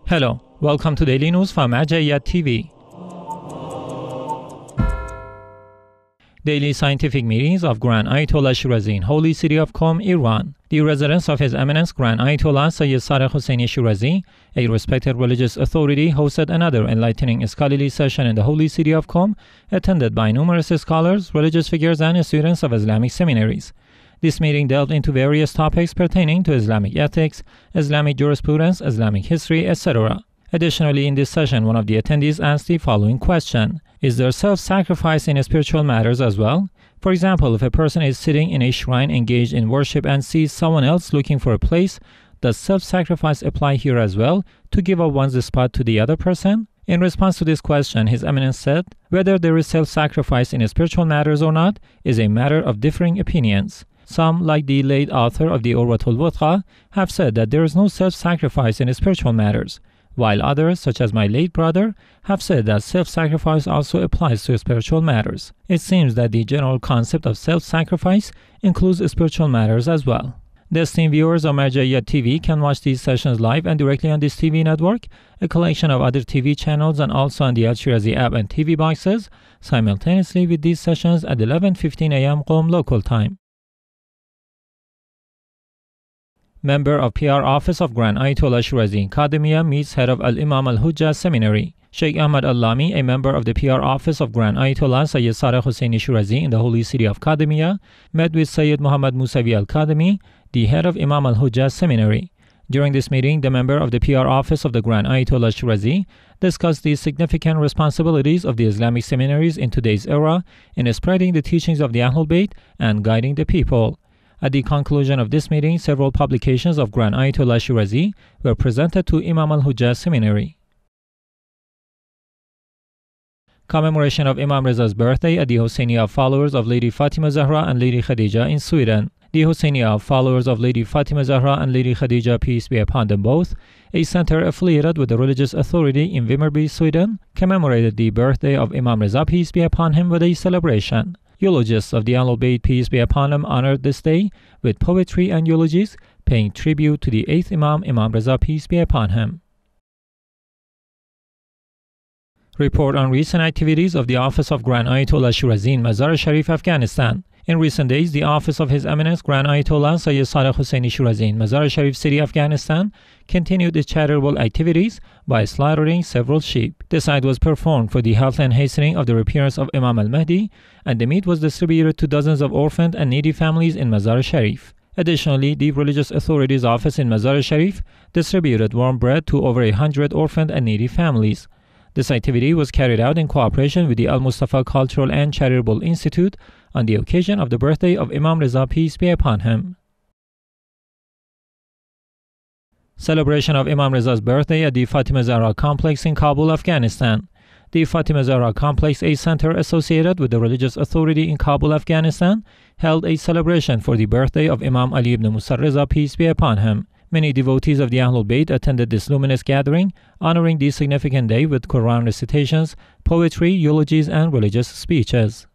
Hello, welcome to Daily News from Zighade TV. Daily scientific meetings of Grand Ayatollah Shirazi in Holy City of Qom, Iran. The residence of His Eminence Grand Ayatollah Sayyid Sadr Hussaini Shirazi, a respected religious authority, hosted another enlightening scholarly session in the Holy City of Qom, attended by numerous scholars, religious figures, and students of Islamic seminaries. This meeting delved into various topics pertaining to Islamic ethics, Islamic jurisprudence, Islamic history, etc. Additionally, in this session, one of the attendees asked the following question: is there self-sacrifice in spiritual matters as well? For example, if a person is sitting in a shrine engaged in worship and sees someone else looking for a place, does self-sacrifice apply here as well, to give up one's spot to the other person? In response to this question, His Eminence said, whether there is self-sacrifice in spiritual matters or not is a matter of differing opinions. Some, like the late author of the Urwatul Wuthqa, have said that there is no self-sacrifice in spiritual matters, while others, such as my late brother, have said that self-sacrifice also applies to spiritual matters. It seems that the general concept of self-sacrifice includes spiritual matters as well. The esteemed viewers of Zighade TV can watch these sessions live and directly on this TV network, a collection of other TV channels, and also on the Shirazi app and TV boxes, simultaneously with these sessions at 11:15 a.m. Qom local time. Member of PR Office of Grand Ayatollah Shirazi in Kadhimiya meets head of Al-Imam Al-Hujjah Seminary. Sheikh Ahmad Al-Lami, a member of the PR Office of Grand Ayatollah Sayyid Sadr Hussaini Shirazi in the Holy City of Kadhimiya, met with Sayyid Muhammad Musawi Al-Kadhimi, the head of Imam Al-Hujjah Seminary. During this meeting, the member of the PR Office of the Grand Ayatollah Shirazi discussed the significant responsibilities of the Islamic seminaries in today's era in spreading the teachings of the Ahlul Bayt and guiding the people. At the conclusion of this meeting, several publications of Grand Ayatollah Shirazi were presented to Imam Al-Hujjah Seminary. Commemoration of Imam Reza's birthday at the Hussainiya followers of Lady Fatima Zahra and Lady Khadija in Sweden. The Hussainiya followers of Lady Fatima Zahra and Lady Khadija, peace be upon them both, a center affiliated with the religious authority in Vimmerby, Sweden, commemorated the birthday of Imam Reza, peace be upon him, with a celebration. Eulogists of the Ahlul Bayt, peace be upon them, honored this day with poetry and eulogies, paying tribute to the 8th Imam, Imam Reza, peace be upon him. Report on recent activities of the Office of Grand Ayatollah Shirazi in Mazar-i-Sharif, Afghanistan. In recent days, the Office of His Eminence Grand Ayatollah Sayyid Sadr Hussaini Shirazi in Mazar-i-Sharif City, Afghanistan, continued its charitable activities by slaughtering several sheep. This act was performed for the health and hastening of the appearance of Imam al-Mahdi, and the meat was distributed to dozens of orphaned and needy families in Mazar-i-Sharif. Additionally, the religious authorities' office in Mazar-i-Sharif distributed warm bread to over 100 orphaned and needy families. This activity was carried out in cooperation with the Al-Mustafa Cultural and Charitable Institute on the occasion of the birthday of Imam Reza, peace be upon him. Celebration of Imam Reza's birthday at the Fatima Zahra complex in Kabul, Afghanistan. The Fatima Zahra complex, a center associated with the religious authority in Kabul, Afghanistan, held a celebration for the birthday of Imam Ali ibn Musa Reza, peace be upon him. Many devotees of the Ahlul Bayt attended this luminous gathering, honoring this significant day with Quran recitations, poetry, eulogies, and religious speeches.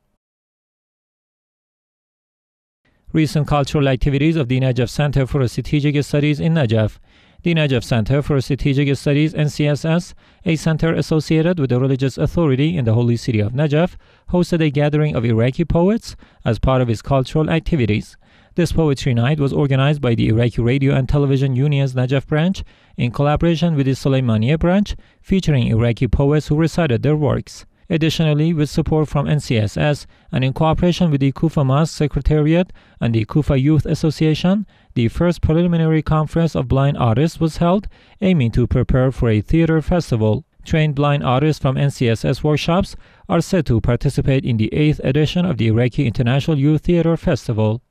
Recent cultural activities of the Najaf Center for Strategic Studies in Najaf. The Najaf Center for Strategic Studies, NCSS, a center associated with the religious authority in the Holy City of Najaf, hosted a gathering of Iraqi poets as part of its cultural activities. This poetry night was organized by the Iraqi Radio and Television Union's Najaf branch in collaboration with the Suleymaniye branch, featuring Iraqi poets who recited their works. Additionally, with support from NCSS and in cooperation with the Kufa Mosque Secretariat and the Kufa Youth Association, the first preliminary conference of blind artists was held, aiming to prepare for a theater festival. Trained blind artists from NCSS workshops are set to participate in the 8th edition of the Iraqi International Youth Theater Festival.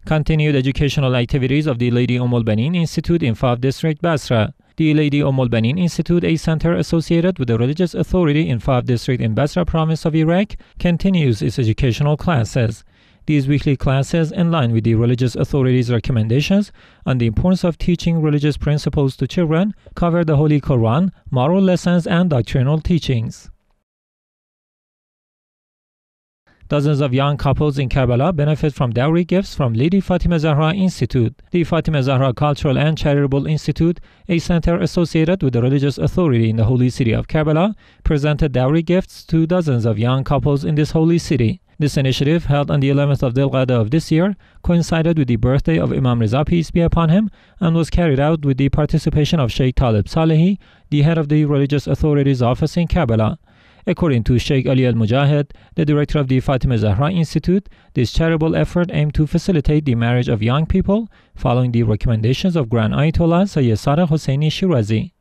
Continued educational activities of the Lady al-Banin Institute in Faf District, Basra. The Lady al-Banin Institute, a center associated with the religious authority in Faf District in Basra province of Iraq, continues its educational classes. These weekly classes, in line with the religious authorities' recommendations on the importance of teaching religious principles to children, cover the Holy Quran, moral lessons, and doctrinal teachings. Dozens of young couples in Karbala benefit from dowry gifts from Lady Fatima Zahra Institute. The Fatima Zahra Cultural and Charitable Institute, a center associated with the religious authority in the holy city of Karbala, presented dowry gifts to dozens of young couples in this holy city. This initiative, held on the 11th of Zighade of this year, coincided with the birthday of Imam Reza, peace be upon him, and was carried out with the participation of Sheikh Talib Salehi, the head of the Religious Authorities Office in Karbala. According to Sheikh Ali Al-Mujahid, the director of the Fatima Zahra Institute, this charitable effort aimed to facilitate the marriage of young people following the recommendations of Grand Ayatollah Sayyid Hussaini Shirazi.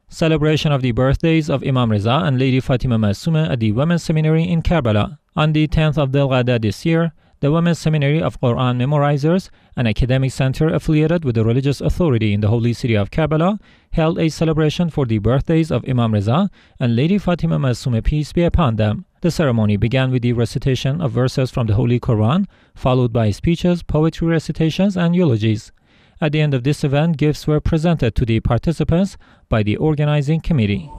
Celebration of the birthdays of Imam Reza and Lady Fatima Masumeh at the Women's Seminary in Karbala. On the 10th of Zighade this year, the Women's Seminary of Quran Memorizers, an academic center affiliated with the religious authority in the holy city of Karbala, held a celebration for the birthdays of Imam Reza and Lady Fatima Masumeh, peace be upon them. The ceremony began with the recitation of verses from the Holy Quran, followed by speeches, poetry recitations, and eulogies. At the end of this event, gifts were presented to the participants by the organizing committee.